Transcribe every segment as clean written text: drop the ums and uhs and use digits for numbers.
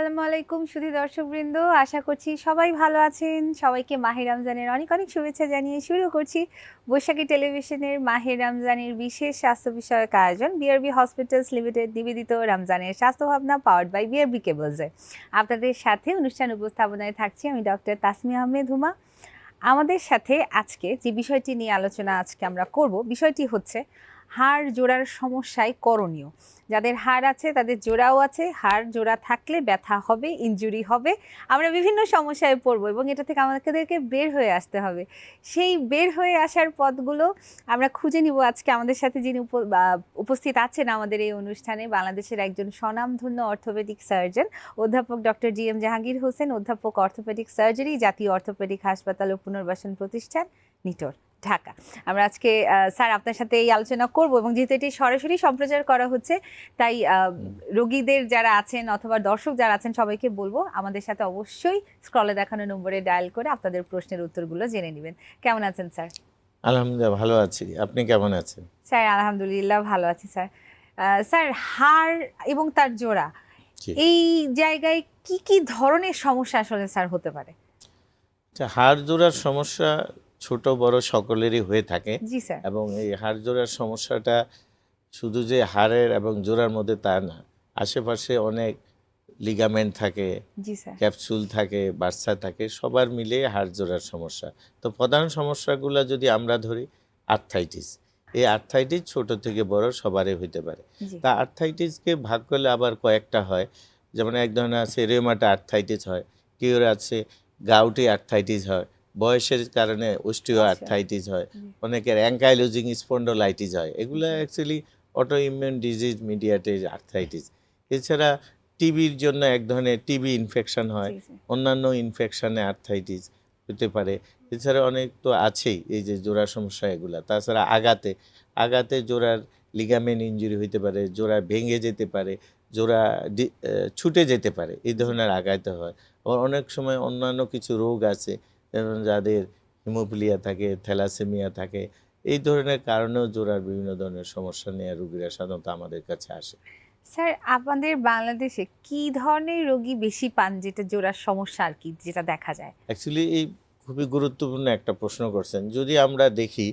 আসসালামু আলাইকুম সুধী দর্শকবৃন্দ, আশা করছি সবাই ভালো আছেন। সবাইকে মাহে রমজানের অনেক অনেক শুভেচ্ছা জানিয়ে শুরু করছি বৈশাখী টেলিভিশনের মাহে রমজানের বিশেষ স্বাস্থ্য বিষয়ক আয়োজন বিআরবি হসপিটালস লিমিটেড নিবেদিত রমজানের স্বাস্থ্য ভাবনা পাওয়ার্ড বাই বিআরবি কেবলসে। আপনাদের সাথে অনুষ্ঠান উপস্থাপনায় থাকছি আমি ডক্টর তাসমিয়া আহমেদ হুমা। আমাদের সাথে আজকে যে বিষয়টি নিয়ে আলোচনা আজকে আমরা করব, বিষয়টি হচ্ছে হাড় জোড়ার সমস্যায় করণীয়। যাদের হাড় আছে তাদের জোড়াও আছে, হাড় জোড়া থাকলে ব্যথা হবে, ইনজুরি হবে, আমরা বিভিন্ন সমস্যায় পড়বো এবং এটা থেকে আমাদেরকে বের হয়ে আসতে হবে। সেই বের হয়ে আসার পথগুলো আমরা খুঁজে নিব আজকে। আমাদের সাথে যিনি উপস্থিত আছেন আমাদের এই অনুষ্ঠানে, বাংলাদেশের একজন স্বনামধন্য অর্থোপেডিক সার্জন অধ্যাপক ডক্টর জি.এম. জাহাঙ্গীর হোসেন, অধ্যাপক অর্থোপেডিক সার্জারি, জাতীয় অর্থোপেডিক হাসপাতাল ও পুনর্বাসন প্রতিষ্ঠান, নিটোর, ঢাকা। আমরা আজকে স্যার আপনার সাথে এই আলোচনা করব এবং যেহেতু এটি সরাসরি সম্প্রচার করা হচ্ছে তাই রোগীদের যারা আছেন অথবা দর্শক যারা আছেন সবাইকে বলবো আমাদের সাথে অবশ্যই স্ক্রলে দেখানো নম্বরে ডায়াল করে আপনাদের প্রশ্নের উত্তরগুলো জেনে নেবেন। কেমন আছেন স্যার? আলহামদুলিল্লাহ ভালো আছি, আপনি কেমন আছেন? স্যার আলহামদুলিল্লাহ ভালো আছি স্যার। স্যার, হাড় এবং তার জোড়া এই জায়গায় কি কি ধরনের সমস্যা আসলে স্যার হতে পারে? হাড় জোড়ার সমস্যা ছোট বড় সকলেরই হয়ে থাকে। জি স্যার। এবং এই হাড় জোড়ার সমস্যাটা শুধু যে হাড়ের এবং জোড়ার মধ্যে তা না, আশেপাশে অনেক লিগামেন্ট থাকে, জি স্যার। ক্যাপসুল থাকে, বার্সা থাকে, সবার মিলে হাড় জোড়ার সমস্যা। তো প্রধান সমস্যাগুলো যদি আমরা ধরি, আর্থ্রাইটিস। এই আর্থ্রাইটিস ছোট থেকে বড় সবারই হইতে পারে। তা আর্থ্রাইটিসকে ভাগ করলে আবার কয়েকটা হয়, যেমন এক ধরনের আছে রেমাটা আর্থ্রাইটিস হয়, কেউ আছে গাউটি আর্থ্রাইটিস হয়, বয়সের কারণে অস্টিও আর্থ্রাইটিস হয়, অনেকের অ্যাঙ্কাইলোজিং স্পন্ডোলাইটিস হয়। এগুলো actually auto immune disease mediated arthritis. এছাড়া টিবির জন্য এক ধরনের টিবি ইনফেকশন হয়, অন্যান্য ইনফেকশনে আর্থ্রাইটিস হতে পারে। এছাড়া অনেক তো আছেই এই যে জোড়ার সমস্যা এগুলা। তাছাড়া আঘাতে জোড়ার লিগামেন্ট ইনজুরি হতে পারে, জোড়া ভেঙে যেতে পারে, জোড়া ছুটে যেতে পারে, এই ধরনের আঘাতে হয়। আবার অনেক সময় অন্যান্য কিছু রোগ আছে, যেমন যাদের হিমোফিলিয়া থাকে, থ্যালাসেমিয়া থাকে, এই ধরনের কারণেও জোড়ার বিভিন্ন ধরনের সমস্যা নিয়ে রোগীরা সাধারণত আমাদের কাছে আসে। স্যার, আপনাদের বাংলাদেশে কি ধরনের রোগী বেশি পান, যেটা জোড়ার সমস্যা আর কি যেটা দেখা যায়? অ্যাকচুয়ালি এই খুবই গুরুত্বপূর্ণ একটা প্রশ্ন করছেন। যদি আমরা দেখি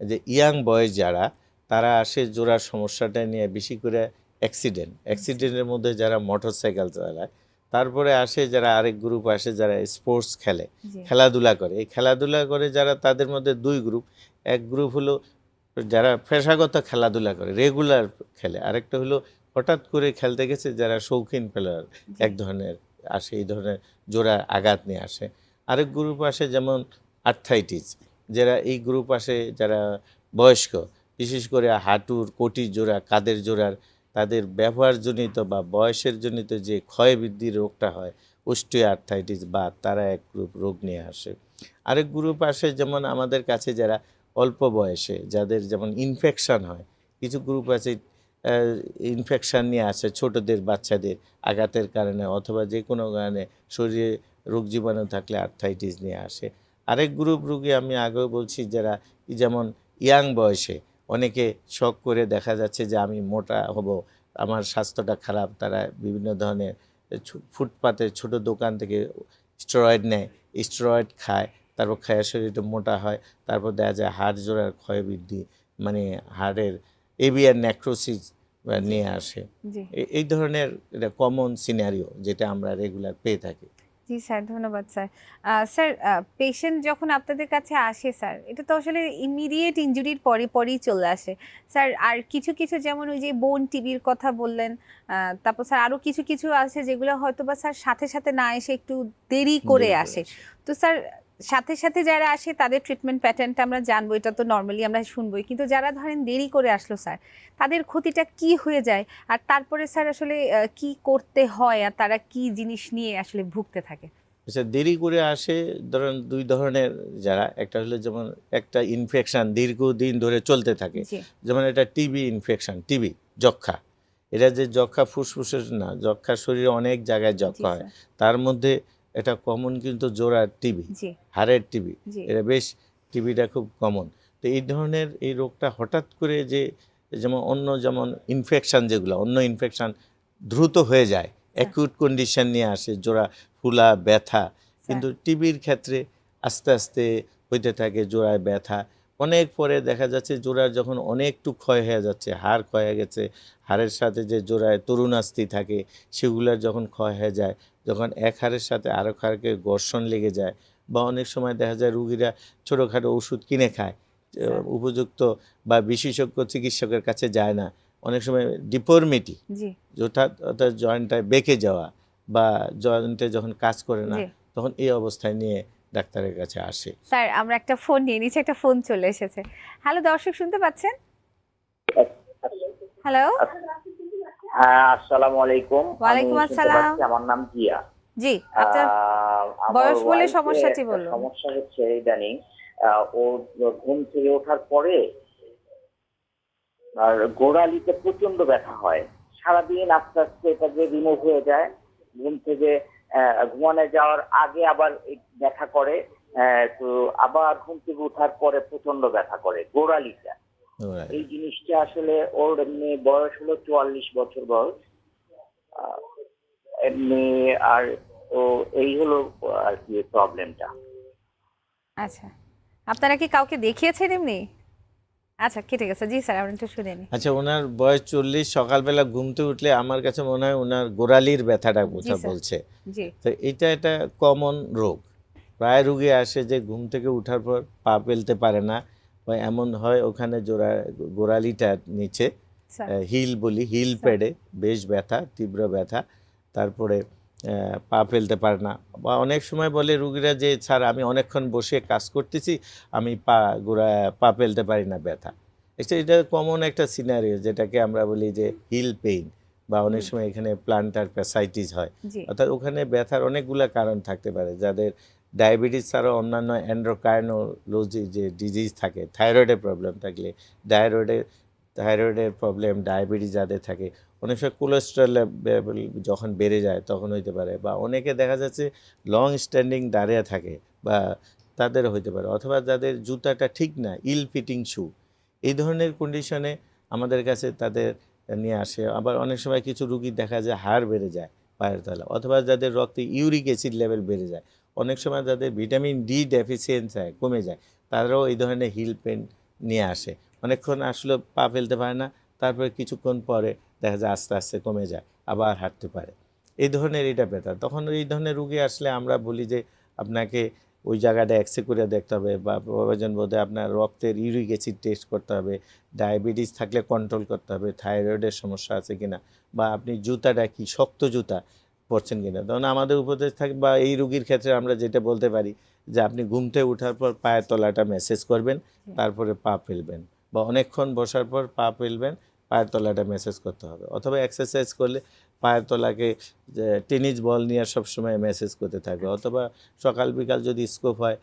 যে ইয়াং বয়স যারা, তারা আসে জোড়ার সমস্যাটা নিয়ে বেশি করে অ্যাক্সিডেন্টের মধ্যে যারা মোটরসাইকেল চালায়, তারপরে আসে যারা আরেক গ্রুপ আসে যারা স্পোর্টস খেলে, খেলাধুলা করে। এই খেলাধুলা করে যারা, তাদের মধ্যে দুই গ্রুপ। এক গ্রুপ হলো যারা পেশাগত খেলাধুলা করে, রেগুলার খেলে। আরেকটা হলো হঠাৎ করে খেলতে গেছে যারা শৌখিন প্লেয়ার, এক ধরনের আসে, এই ধরনের জোড়া আঘাত নিয়ে আসে। আরেক গ্রুপ আসে যেমন আর্থ্রাইটিস, যারা এই গ্রুপ আসে যারা বয়স্ক, বিশেষ করে হাঁটুর, কোটির জোড়া, কাঁধের জোড়ার, তাদের ব্যবহারজনিত বা বয়সের জনিত যে ক্ষয় বৃদ্ধির রোগটা হয়, অস্টিও আর্থ্রাইটিস, বা তারা এক গ্রুপ রোগ নিয়ে আসে। আরেক গ্রুপ আসে যেমন আমাদের কাছে যারা অল্প বয়সে, যাদের যেমন ইনফেকশান হয়, কিছু গ্রুপ আছে ইনফেকশান নিয়ে আসে ছোটদের, বাচ্চাদের আঘাতের কারণে অথবা যে কোনো কারণে শরীরে রোগ জীবাণু থাকলে আর্থ্রাইটিস নিয়ে আসে। আরেক গ্রুপ রোগী আমি আগেও বলছি, যারা যেমন ইয়াং বয়সে অনেকে শখ করে দেখা যাচ্ছে যে আমি মোটা হব, আমার স্বাস্থ্যটা খারাপ, তারা বিভিন্ন ধরনের ফুটপাতে ছোট দোকান থেকে স্টেরয়েড নেয়, স্টেরয়েড খায়, তারপর খায় শরীরটা মোটা হয়, তারপর দেখা যায় হাড় জোড়ার ক্ষয়বৃদ্ধি, মানে হাড়ের এভিয়ার নেক্রোসিস নিয়ে আসে। এই ধরনের এটা কমন সিনারিও যেটা আমরা রেগুলার পেয়ে থাকি। জি স্যার, ধন্যবাদ স্যার। স্যার, পেশেন্ট যখন আপনাদের কাছে আসে স্যার, এটা তো আসলে ইমিডিয়েট ইনজুরির পরেই চলে আসে স্যার। আর কিছু কিছু যেমন ওই যে বোন টিবির কথা বললেন, তারপর স্যার আরও কিছু কিছু আছে যেগুলো হয়তো বা স্যার সাথে সাথে না এসে একটু দেরি করে আসে। তো স্যার, সাথে সাথে যারা আসে তাদের ট্রিটমেন্ট প্যাটার্নটা আমরা জানবো, এটা তো নর্মালি আমরা শুনবোই, কিন্তু যারা ধরেন দেরি করে আসলো স্যার, তাদের ক্ষতিটা কি হয়ে যায়, আর তারপরে স্যার আসলে কি করতে হয়, আর তারা কি জিনিস নিয়ে আসলে ভুগতে থাকে? আচ্ছা, দেরি করে আসে ধরেন দুই ধরনের। যারা একটা হলো যেমন একটা ইনফেকশান দীর্ঘদিন ধরে চলতে থাকে, যেমন এটা টিবি ইনফেকশান, টিবি যক্ষা। এটা যে যক্ষা ফুসফুসের না, যক্ষা শরীরে অনেক জায়গায় যক্ষা হয়, তার মধ্যে এটা কমন কিন্তু জোড়ার টিবি, হাড়ের টিবি, এটা বেশ টিবিটা খুব কমন। তো এই ধরনের এই রোগটা হঠাৎ করে যে, যেমন অন্য যেমন ইনফেকশান যেগুলো, অন্য ইনফেকশান দ্রুত হয়ে যায়, অ্যাকিউট কন্ডিশন নিয়ে আসে, জোড়া ফুলা ব্যথা। কিন্তু টিবির ক্ষেত্রে আস্তে আস্তে হইতে থাকে জোড়ায় ব্যথা। অনেক পরে দেখা যাচ্ছে জোড়ার যখন অনেকটু ক্ষয় হয়ে যাচ্ছে, হাড় ক্ষয় হয়ে গেছে, হাড়ের সাথে যে জোড়ায় তরুণাস্থি থাকে সেগুলোর যখন ক্ষয় হয়ে যায়, যখন এক হাড়ের সাথে আরেক হাড়কে ঘর্ষণ লেগে যায়, বা অনেক সময় দেখা যায় রুগীরা ছোটোখাটো ওষুধ কিনে খায়, উপযুক্ত বা বিশেষজ্ঞ চিকিৎসকের কাছে যায় না। অনেক সময় ডিফর্মিটি, অর্থাৎ জয়েন্টটায় বেঁকে যাওয়া বা জয়েন্টে যখন কাজ করে না, তখন এই অবস্থায় নিয়ে ডাক্তারের কাছে আসে। স্যার আমরা একটা ফোন নিয়ে নিচ্ছি, একটা ফোন চলে এসেছে। হ্যালো দর্শক, শুনতে পাচ্ছেন? হ্যালো, হ্যাঁ, আসসালামু আলাইকুম। ওয়ালাইকুম আসসালাম। আমার নাম জিয়া। জি, আপনার বয়স বলে সমস্যাটি বলুন। সমস্যা হচ্ছে ইদানিং ও ঘুম থেকে ওঠার পরে আর গোড়ালিতে প্রচন্ড ব্যথা হয়। সারাদিন আস্তে আস্তে এটা যে রিমুভ হয়ে যায়, ঘুম থেকে ঘুমানো যাওয়ার আগে আবার ব্যথা করে, তো আবার ঘুম থেকে ওঠার পরে প্রচন্ড ব্যথা করে গোড়ালিটা। এই জিনিসটা আসলে ওর এমনি বয়স হলো 44 বছর বয়স, এমনি আর তো এই হলো আর কি প্রবলেমটা। আচ্ছা, আপনারা কি কাউকে দেখিয়েছেন এমনি? আচ্ছা, কেটে গেছে। জি স্যার, আমরা একটু শুনে নিই। আচ্ছা, ওনার বয়স 40, সকালবেলা ঘুমতে উঠলে আমার কাছে মনে হয় ওনার গোড়ালির ব্যথাটা কথা বলছে। তো এটা একটা কমন রোগ। প্রায় রুগী আসে যে ঘুম থেকে উঠার পর পা ফেলতে পারে না, বা এমন হয় ওখানে গোড়ালিটা নিচে হিল বলি, হিল প্যাডে বেশ ব্যথা, তীব্র ব্যথা, তারপরে পা ফেলতে পারে না। বা অনেক সময় বলে রুগীরা যে স্যার আমি অনেকক্ষণ বসে কাজ করতেছি, আমি পা ফেলতে পারি না, ব্যথা। এটা কমন একটা সিনারিও, যেটাকে আমরা বলি যে হিল পেইন, বা অনেক সময় এখানে প্লান্টার ফ্যাসাইটিস হয়। অর্থাৎ ওখানে ব্যথার অনেকগুলো কারণ থাকতে পারে। যাদের ডায়াবেটিস ছাড়াও অন্যান্য এন্ডোক্রাইনোলজি যে ডিজিজ থাকে, থাইরয়েডের প্রবলেম থাকলে, থাইরয়েডের প্রবলেম, ডায়াবেটিস যাদের থাকে, অনেক সময় কোলেস্ট্রল লেভেল যখন বেড়ে যায় তখন হইতে পারে। বা অনেকে দেখা যাচ্ছে লং স্ট্যান্ডিং দাঁড়িয়ে থাকে, বা তাদের হইতে পারে। অথবা যাদের জুতাটা ঠিক না, ইল ফিটিং শু, এই ধরনের কন্ডিশনে আমাদের কাছে তাদের নিয়ে আসে। আবার অনেক সময় কিছু রুগী দেখা যায় হাড় বেড়ে যায় পায়ের তলা, অথবা যাদের রক্তে ইউরিক অ্যাসিড লেভেল বেড়ে যায়, অনেক সময় যাদের ভিটামিন ডি ডেফিসিয়েন্সি কমে যায়, তারাও এই ধরনের হিল পেন নিয়ে আসে। অনেকক্ষণ আসলে পা ফেলতে পারে না, তারপরে কিছুক্ষণ পরে দেখা যায় আস্তে আস্তে কমে যায়, আবার হাঁটতে পারে। এই ধরনের এটা ব্যথা। তখন এই ধরনের রুগী আসলে আমরা বলি যে আপনাকে ওই জায়গাটা এক্সরে করে দেখতে হবে, বা প্রয়োজন বোধে আপনার রক্তের ইউরিক অ্যাসিড টেস্ট করতে হবে, ডায়াবেটিস থাকলে কন্ট্রোল করতে হবে, থাইরয়েডের সমস্যা আছে কিনা, বা আপনি জুতাটা কি শক্ত জুতা পরছেন কিনা। তখন আমাদের উপদেশ থাকে, বা এই রুগীর ক্ষেত্রে আমরা যেটা বলতে পারি যে আপনি ঘুমতে ওঠার পর পায়ের তলাটা ম্যাসেজ করবেন, তারপরে পা ফেলবেন, বা অনেকক্ষণ বসার পর পা ফেলবেন, পায়ের তলাটা ম্যাসেজ করতে হবে। অথবা এক্সারসাইজ করলে পায়ের তলাকে টেনিস বল নিয়ে সবসময় ম্যাসেজ করতে থাকবে। অথবা সকাল বিকাল যদি স্কোপ হয়,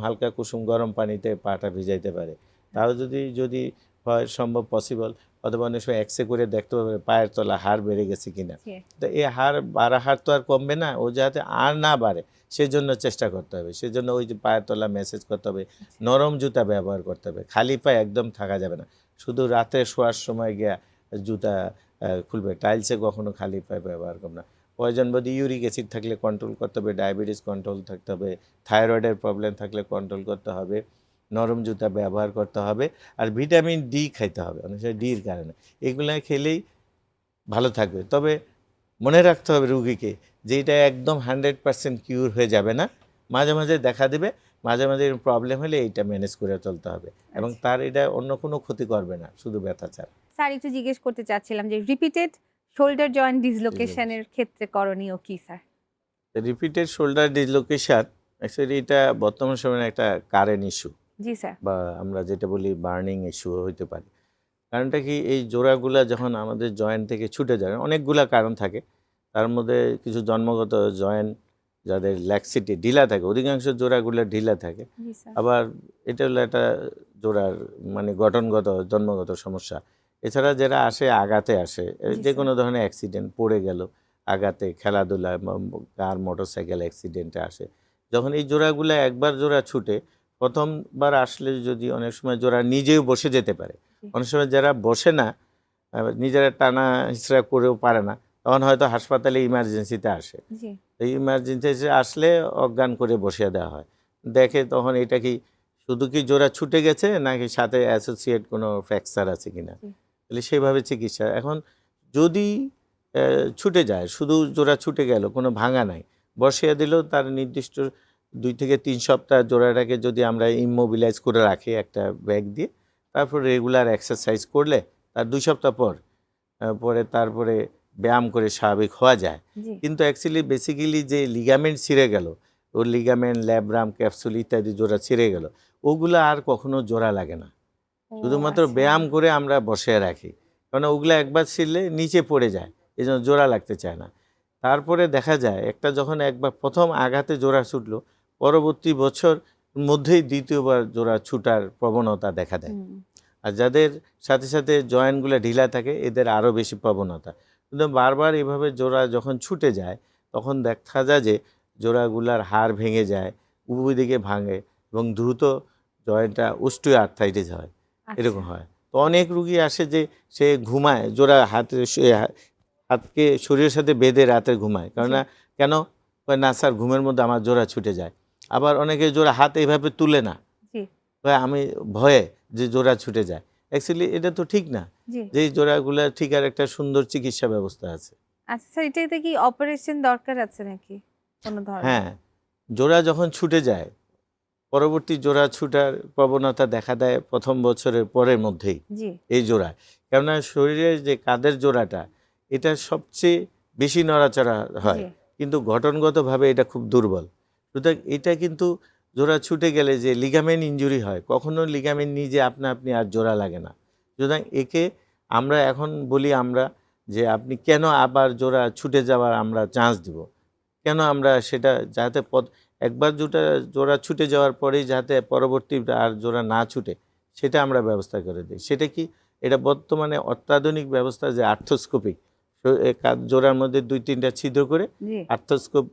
হালকা কুসুম গরম পানিতে পাটা ভিজাইতে পারে। তাও যদি হয় সম্ভব পসিবল। অথবা অনেক সময় এক্সরে করে দেখতে পাবে পায়ের তলা হাড় বেড়ে গেছে কিনা। তো এই বাড়া হাড় তো আর কমবে না, ও যাতে আর না বাড়ে সেজন্য চেষ্টা করতে হবে। সেজন্য ওই যে পায়ের তলা ম্যাসেজ করতে হবে, নরম জুতা ব্যবহার করতে হবে, খালি পায়ে একদম থাকা যাবে না। শুধু রাতে শোয়ার সময় গিয়া জুতা খুলবে, টাইলসে কখনো খালি পায়ে ব্যবহার করবে না। প্রয়োজন বোধে ইউরিক অ্যাসিড থাকলে কন্ট্রোল করতে হবে, ডায়াবেটিস কন্ট্রোল থাকতে হবে, থাইরয়েডের প্রবলেম থাকলে কন্ট্রোল করতে হবে, নরম জুতা ব্যবহার করতে হবে, আর ভিটামিন ডি খাইতে হবে অনেক সময় ডির কারণে। এগুলো খেলেই ভালো থাকবে। তবে মনে রাখতে হবে রুগীকে যে এটা একদম 100% কিউর হয়ে যাবে না, মাঝে মাঝে দেখা দেবে, মাঝে মাঝে প্রবলেম হলে এইটা ম্যানেজ করে চলতে হবে, এবং তার এটা অন্য কোনো ক্ষতি করবে না, শুধু ব্যথা ছাড়া। স্যার একটু জিজ্ঞেস করতে চাচ্ছিলাম যে রিপিটেড শোল্ডার জয়েন্ট ডিসলোকেশনের ক্ষেত্রে করণীয় কি sir? Repeated shoulder dislocation actually এটা বর্তমান সময়ের একটা কারেন্ট ইস্যু। জি স্যার। বা আমরা যেটা বলি বার্নিং ইস্যু হইতে পারে। কারণটা কি, এই জোড়াগুলা যখন আমাদের জয়েন্ট থেকে ছুটে যায়, অনেকগুলা কারণ থাকে, তার মধ্যে কিছু জন্মগত জয়েন্ট যাদের ল্যাক্সিটি ঢিলা থাকে, অধিকাংশ জোড়াগুলো ঢিলা থাকে। আবার এটা হলো একটা জোড়ার মানে গঠনগত জন্মগত সমস্যা। এছাড়া যারা আসে আঘাতে আসে, যে কোনো ধরনের অ্যাক্সিডেন্ট, পড়ে গেল আঘাতে, খেলাধুলায়, কার মোটরসাইকেল অ্যাক্সিডেন্টে আসে, যখন এই জোড়াগুলো একবার জোড়া ছুটে, প্রথমবার আসলে যদি অনেক সময় জোড়া নিজেও বসে যেতে পারে, অনেক সময় যারা বসে না, নিজেরা টানা হিচড়া করেও পারে না, তখন হয়তো হাসপাতালে ইমার্জেন্সিতে আসে। জি। এই ইমার্জেন্সি আসলে অজ্ঞান করে বসিয়ে দেওয়া হয়। দেখে তখন এটা কি শুধু কি জোড়া ছুটে গেছে নাকি সাথে অ্যাসোসিয়েট কোনো ফ্র্যাকচার আছে কিনা, জি। তাহলে সেভাবে চিকিৎসা। এখন যদি ছুটে যায়, শুধু জোড়া ছুটে গেল, কোনো ভাঙা নাই, বসিয়ে দিলেও তার নির্দিষ্ট 2 থেকে 3 সপ্তাহ জোড়াটাকে যদি আমরা ইমমোবিলাইজ করে রাখি একটা ব্যাগ দিয়ে, তারপর রেগুলার এক্সারসাইজ করলে তার 2 সপ্তাহ পরে তারপরে ব্যায়াম করে স্বাভাবিক হওয়া যায়। জি। কিন্তু অ্যাকচুয়ালি বেসিক্যালি যে লিগামেন্ট ছিঁড়ে গেল, ওর লিগামেন্ট, ল্যাব্রাম, ক্যাপসুল ইত্যাদি জোড়া ছিঁড়ে গেল, ওগুলো আর কখনো জোড়া লাগে না। ও শুধুমাত্র আচ্ছা। ব্যায়াম করে আমরা বসিয়ে রাখি, কারণ ওগুলো একবার ছিঁড়লে নিচে পড়ে যায়, এই জন্য জোড়া লাগতে চায় না। তারপরে দেখা যায় একটা যখন একবার প্রথম আঘাতে জোড়া ছুটলো, পরবর্তী বছর মধ্যেই দ্বিতীয়বার জোড়া ছুটার প্রবণতা দেখা দেয়। হুম। আর যাদের সাথে সাথে জয়েন্টগুলো ঢিলা থাকে এদের আরও বেশি প্রবণতা। কিন্তু বারবার এভাবে জোড়া যখন ছুটে যায় তখন দেখা যায় যে জোড়াগুলার হাড় ভেঙে যায়, উভয় দিকে ভাঙে এবং দ্রুত জয়েন্টটা অস্টিও আর্থ্রাইটিস হয়, এরকম আচ্ছা। হয়। তো অনেক রুগী আসে যে সে ঘুমায়, জোড়া হাতকে শরীরের সাথে বেঁধে রাতে ঘুমায়, জি। কেন? কয়, না স্যার, ঘুমের মধ্যে আমার জোড়া ছুটে যায়। আবার অনেকে জোড়া হাত এইভাবে তুলে না, জি। আমি ভয়ে যে জোড়া ছুটে যায়। অ্যাকচুয়ালি এটা তো ঠিক না, জি। যে এই জোড়াগুলা ঠিক আর একটা সুন্দর চিকিৎসা ব্যবস্থা আছে। আচ্ছা স্যার, এটাতে কি অপারেশন দরকার আছে নাকি কোনো ধরনের? হ্যাঁ, জোড়া যখন ছুটে যায় পরবর্তী জোড়া ছুটার প্রবণতা দেখা দেয় প্রথম বছরের পরের মধ্যেই জি। এই জোড়া। কেননা শরীরের যে কাঁধের জোড়াটা, এটা সবচেয়ে বেশি নড়াচড়া হয়, জি। কিন্তু গঠনগতভাবে এটা খুব দুর্বল। সুতরাং এটা কিন্তু জোড়া ছুটে গেলে যে লিগামেন্ট ইনজুরি হয়, কখনো লিগামেন্ট নিজে আপনা আপনি আর জোড়া লাগে না। সুতরাং একে আমরা এখন বলি আমরা যে আপনি কেন আবার জোড়া ছুটে যাওয়ার আমরা চান্স দিব, কেন আমরা সেটা যাতে একবার জোড়া ছুটে যাওয়ার পরেই যাতে পরবর্তী আর জোড়া না ছুটে, সেটা আমরা ব্যবস্থা করে দিই। সেটা কি? এটা বর্তমানে অত্যাধুনিক ব্যবস্থা, যে আর্থ্রোস্কোপিক, জোড়ার মধ্যে 2-3টা ছিদ্র করে জি। আর্থ্রোস্কোপ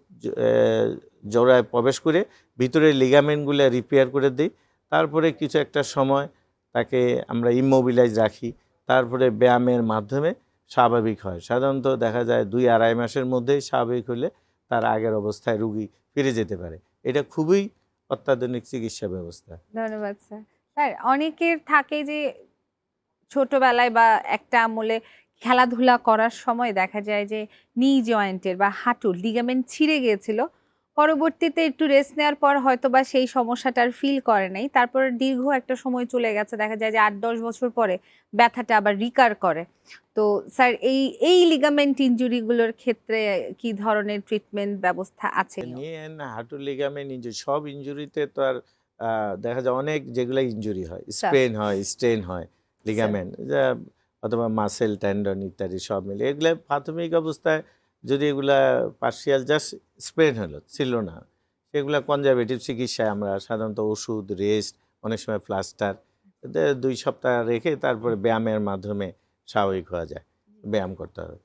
জোড়ায় প্রবেশ করে ভিতরে লিগামেন্টগুলো রিপেয়ার করে দিই। তারপরে কিছু একটা সময় তাকে আমরা ইমমোবিলাইজ রাখি, তারপরে ব্যায়ামের মাধ্যমে স্বাভাবিক হয়। সাধারণত দেখা যায় 2-2.5 মাসের মধ্যেই স্বাভাবিক হলে তার আগের অবস্থায় রুগী ফিরে যেতে পারে। এটা খুবই অত্যাধুনিক চিকিৎসা ব্যবস্থা। ধন্যবাদ স্যার। স্যার, অনেকের থাকে যে ছোটবেলায় বা একটা আমলে খেলাধুলা করার সময় দেখা যায় যে নি জয়েন্টের বা হাঁটুর লিগামেন্ট ছিঁড়ে গিয়েছিল। পরবর্তীতে একটু রেস্ট নেওয়ার পর হয়তোবা সেই সমস্যাটা আর ফিল করে নাই। তারপর দীর্ঘ একটা সময় চলে গেছে। দেখা যায় যে ৮-১০ বছর পরে ব্যথাটা আবার রিকার করে। তো স্যার, এই লিগামেন্ট ইনজুরি গুলোর ক্ষেত্রে কি ধরনের ট্রিটমেন্ট ব্যবস্থা আছে? নি অ্যান্ড হাঁটুর লিগামেন্ট ইনজুরি, সব ইনজুরিতে তো আর দেখা যায় অনেক যেগুলো ইনজুরি হয়, স্যার। স্পেন হয়, স্ট্রেন হয় আচ্ছা। লিগামেন্ট, অথবা মাসেল, টেন্ডন ইত্যাদি সব মিলে এগুলো প্রাথমিক অবস্থায় যদি এগুলা পার্শিয়াল জাস্ট স্প্রেন ছিল না, সেগুলা কনজারভেটিভ চিকিৎসায় আমরা সাধারণত ওষুধ, রেস্ট, অনেক সময় প্লাস্টার 2 সপ্তাহ রেখে তারপরে ব্যায়ামের মাধ্যমে স্বাভাবিক হওয়া যায়। ব্যায়াম করতে হবে।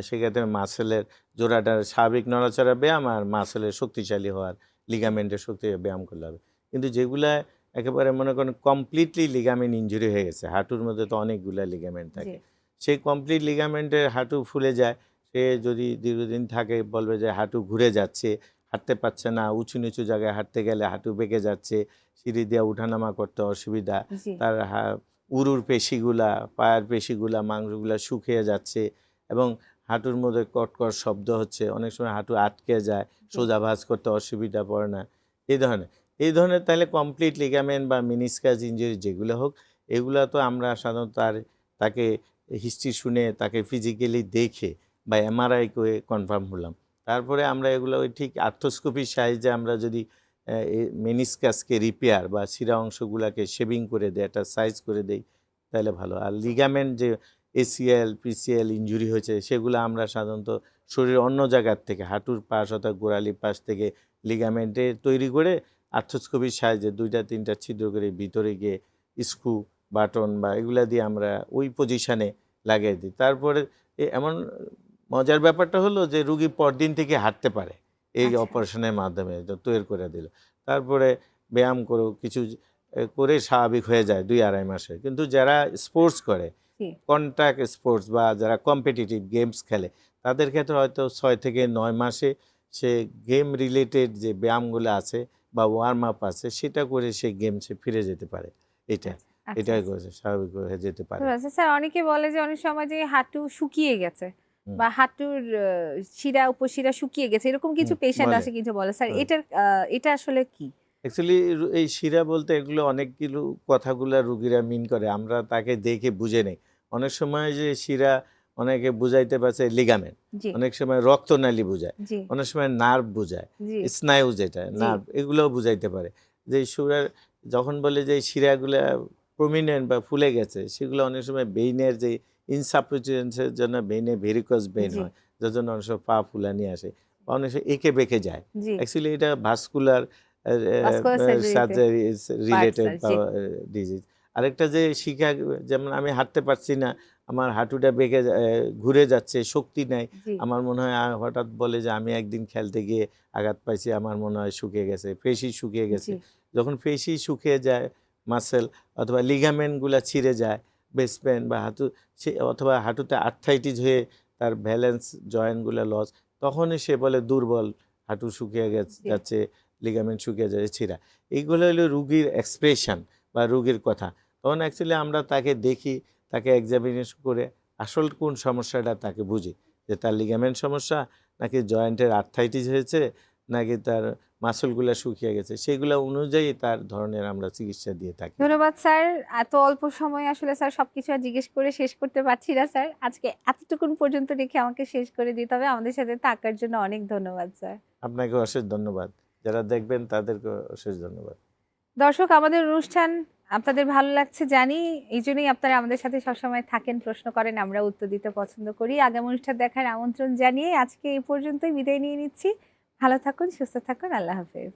সেক্ষেত্রে মাসেলের জোড়াটার স্বাভাবিক নড়াচড়া ব্যায়াম আর মাসেলের শক্তিশালী হওয়ার, লিগামেন্টের শক্তি ব্যায়াম করলে হবে। কিন্তু যেগুলা একেবারে মনে করেন কমপ্লিটলি লিগামেন্ট ইনজুরি হয়ে গেছে, হাঁটুর মধ্যে তো অনেকগুলা লিগামেন্ট জি। থাকে, সেই কমপ্লিট লিগামেন্টের হাঁটু ফুলে যায়, সে যদি দীর্ঘদিন থাকে বলবে যে হাঁটু ঘুরে যাচ্ছে, হাঁটতে পারছে না, উঁচু নিচু জায়গায় হাঁটতে গেলে হাঁটু বেঁকে যাচ্ছে, সিঁড়ি দিয়ে উঠানামা করতে অসুবিধা, জি। তার উরুর পেশিগুলা, পায়ের পেশিগুলা, মাংসগুলা শুকিয়ে যাচ্ছে এবং হাঁটুর মধ্যে কটকট শব্দ হচ্ছে, অনেক সময় হাঁটু আটকে যায়, সোজা ভাঁজ করতে অসুবিধা পড়ে না, এই ধরনের তাহলে কমপ্লিট লিগামেন্ট বা মিনিসকাস ইনজুরি যেগুলো হোক, এগুলো তো আমরা সাধারণত তাকে হিস্ট্রি শুনে তাকে ফিজিক্যালি দেখে বা এমআরআই করে কনফার্ম হলাম, তারপরে আমরা এগুলো ওই ঠিক আর্থ্রোস্কোপির সাহায্যে আমরা যদি মেনিসকাসকে রিপেয়ার বা শিরা অংশগুলোকে শেভিং করে দেয়, একটা সাইজ করে দেই, তাহলে ভালো। আর লিগামেন্ট যে এসিএল, পিসিএল ইনজুরি হয়েছে, সেগুলো আমরা সাধারণত শরীরের অন্য জায়গার থেকে, হাঁটুর পাশ অর্থাৎ গোড়ালি পাশ থেকে লিগামেন্টে তৈরি করে আর্থ্রোস্কোপির সাহায্যে 2-3টা ছিদ্র করে ভিতরে গিয়ে স্ক্রু, বাটন বা এগুলা দিয়ে আমরা ওই পজিশানে লাগিয়ে দিই। তারপরে এমন মজার ব্যাপারটা হলো যে রুগী পরদিন থেকে হাঁটতে পারে এই আচ্ছা। অপারেশনের মাধ্যমে, তৈরি করে দিল। তারপরে ব্যায়াম করে কিছু করে স্বাভাবিক হয়ে যায় 2-2.5 মাসে। কিন্তু যারা স্পোর্টস করে জি কন্ট্যাক্ট স্পোর্টস বা যারা কম্পিটিটিভ গেমস খেলে তাদের ক্ষেত্রে হয়তো 6 থেকে 9 মাসে সে গেম রিলেটেড যে ব্যায়ামগুলো আছে বা ওয়ার্ম আপ আছে সেটা করে সে গেমসে ফিরে যেতে পারে। এটা আচ্ছা আচ্ছা এটাই আচ্ছা। স্বাভাবিক হয়ে যেতে পারে। আচ্ছা স্যার, অনেকে বলে যে অনেক সময় যে হাঁটু শুকিয়ে গেছে হুম, বা হাঁটুর শিরা উপশিরা শুকিয়ে গেছে, এরকম কিছু হুম, পেশেন্ট বলে আছে কিছু বলে, স্যার হ্যাঁ। এটা আসলে কি? অ্যাকচুয়ালি এই শিরা বলতে এগুলো অনেকগুলো কথাগুলা রুগীরা মিন করে। আমরা তাকে দেখে বুঝে নেই। অনেক সময় যে শিরা অনেকে বুঝাইতে পারছে লিগামেন্ট, জি অনেক সময় রক্তনালী বুঝায়, জি অনেক সময় নার্ভ বুঝায়, জি স্নায়ু যেটা জি নার্ভ এগুলোও বুঝাইতে পারে। যে সুরার যখন বলে যে এই শিরাগুলা প্রমিনেন্ট বা ফুলে গেছে সেগুলো অনেক সময় ভেইনের যে ইনসাফিসিয়েন্সি এর জন্য ভেইনে ভেরিকোজ ভেইন জি হয়। যার জন্য অনেক সময় পা ফুলানি আসে। বা অনেক সময় এঁকে বেঁকে যায়। জি অ্যাকচুয়ালি এটা ভাস্কুলার ভাস্কুলার সার্জারিতে সার্জারি পার্ট রিলেটেড স্যার। জি ডিজিজ। আরেকটা যে শিখা যেমন আমি হাঁটতে পারছি না, আমার হাঁটুটা বেঁকে ঘুরে যাচ্ছে, শক্তি নাই। জি আমার মনে হয় হঠাৎ বলে যে আমি একদিন খেলতে গিয়ে আঘাত পাইছি, আমার মনে হয় শুকিয়ে গেছে, পেশি শুকিয়ে জি গেছে। যখন পেশি শুকিয়ে যায়, মাসল অথবা লিগামেন্টগুলা ছিঁড়ে যায়, বেস্ট পেন বা হাঁটু অথবা হাঁটুতে আর্থ্রাইটিস হয়ে তার ব্যালেন্স জয়েন্টগুলা লস, তখনই সে বলে দুর্বল, হাঁটু শুকিয়ে জি যাচ্ছে, লিগামেন্ট শুকিয়ে যাচ্ছে, ছিঁড়া। এইগুলো হলো রুগীর এক্সপ্রেশন বা রুগীর কথা। তখন অ্যাকচুয়ালি আমরা তাকে দেখি, তাকে এক্সামিনেশন করে আসল কোন সমস্যাটা তাকে বুঝি যে তার লিগামেন্ট সমস্যা নাকি জয়েন্টের আর্থ্রাইটিস হয়েছে নাকি তার মাসলগুলো শুকিয়ে গেছে, সেগুলো অনুযায়ী তার ধরনের আমরা চিকিৎসা দিয়ে থাকি। ধন্যবাদ স্যার। এত অল্প সময়ে আসলে স্যার সবকিছু আর জিজ্ঞেস করে শেষ করতে পারছি না স্যার। আজকে এতটুকুন পর্যন্ত রেখে আমাকে শেষ করে দিতে হবে। আমাদের সাথে থাকার জন্য অনেক ধন্যবাদ স্যার। আপনাকে অশেষ ধন্যবাদ। যারা দেখবেন তাদেরকে অশেষ ধন্যবাদ। দর্শক, আমাদের অনুষ্ঠান আপনাদের ভালো লাগছে জানি। এইজন্যই আপনারা আমাদের সাথে সবসময় থাকেন, প্রশ্ন করেন, আমরা উত্তর দিতে পছন্দ করি। আগামী অনুষ্ঠান দেখার আমন্ত্রণ জানিয়ে আজকে এই পর্যন্তই বিদায় নিয়ে নিচ্ছি। ভালো থাকুন, সুস্থ থাকুন। আল্লাহ হাফেজ।